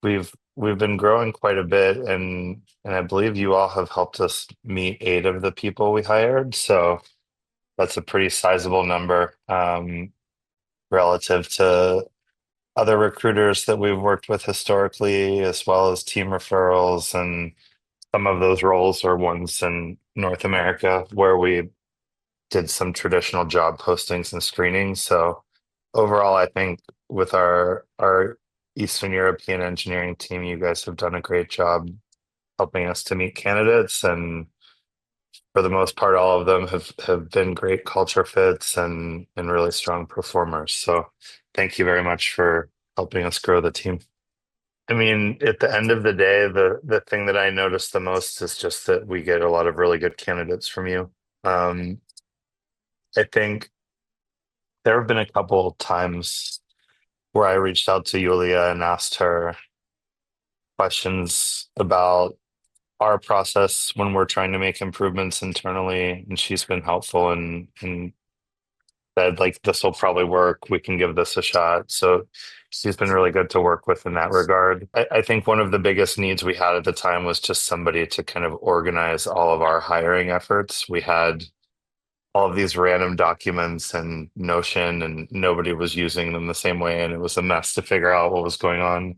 We've been growing quite a bit, and I believe you all have helped us meet eight of the people we hired. So that's a pretty sizable number relative to other recruiters that we've worked with historically, as well as team referrals. And some of those roles are ones in North America where we did some traditional job postings and screenings. So overall, I think with our Eastern European engineering team, you guys have done a great job helping us to meet candidates, and for the most part, all of them have been great culture fits and really strong performers. So thank you very much for helping us grow the team. I mean, at the end of the day, the thing that I notice the most is just that we get a lot of really good candidates from you. Um, I think there have been a couple times where I reached out to Yulia and asked her questions about our process when we're trying to make improvements internally, and she's been helpful and said like this will probably work. We can give this a shot. So she's been really good to work with in that regard. I think one of the biggest needs we had at the time was just somebody to kind of organize all of our hiring efforts. We had all of these random documents and Notion, and nobody was using them the same way. And it was a mess to figure out what was going on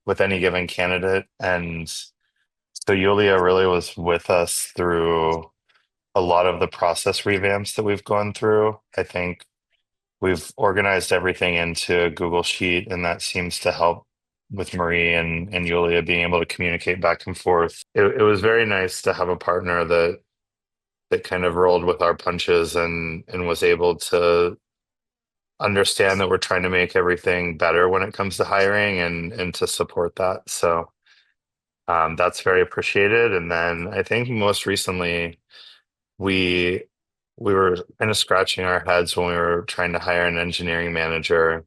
with any given candidate. And so Yulia really was with us through a lot of the process revamps that we've gone through. I think we've organized everything into a Google Sheet, and that seems to help with Marie and Yulia being able to communicate back and forth. It was very nice to have a partner that kind of rolled with our punches and was able to understand that we're trying to make everything better when it comes to hiring and to support that. So that's very appreciated. And then I think most recently we we were kind of scratching our heads when we were trying to hire an engineering manager.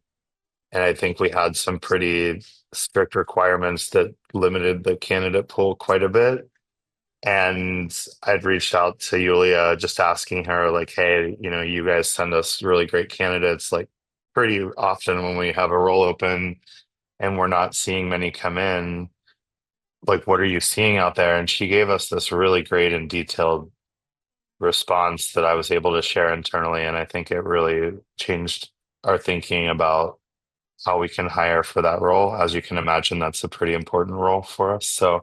And I think we had some pretty strict requirements that limited the candidate pool quite a bit. And I'd reached out to Yulia just asking her, like, hey, you guys send us really great candidates, like pretty often when we have a role open and we're not seeing many come in. Like, what are you seeing out there? And she gave us this really great and detailed response that I was able to share internally. And I think it really changed our thinking about how we can hire for that role. As you can imagine, that's a pretty important role for us. So,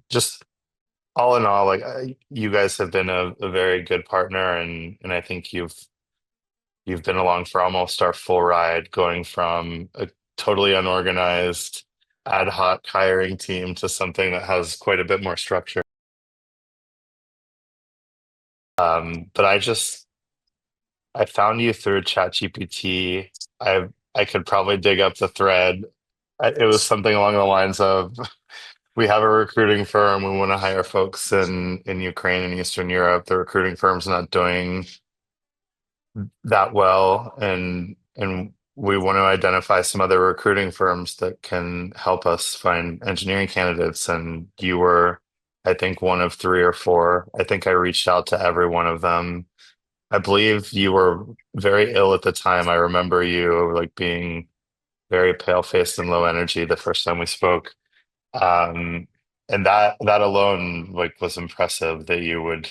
just all in all, like you guys have been a very good partner, and I think you've been along for almost our full ride, going from a totally unorganized ad hoc hiring team to something that has quite a bit more structure. But I found you through ChatGPT. I could probably dig up the thread. It was something along the lines of we have a recruiting firm. We want to hire folks in Ukraine and Eastern Europe. The recruiting firm's not doing that well, and we want to identify some other recruiting firms that can help us find engineering candidates. And you were, I think, one of three or four. I think I reached out to every one of them. I believe you were very ill at the time. I remember you like being very pale faced and low energy the first time we spoke. Um, and that alone like was impressive that you would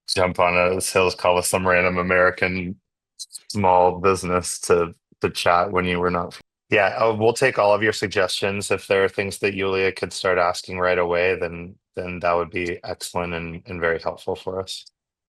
jump on a sales call with some random American small business to chat when you were not. Yeah, we'll take all of your suggestions. If there are things that Yulia could start asking right away, then that would be excellent and very helpful for us.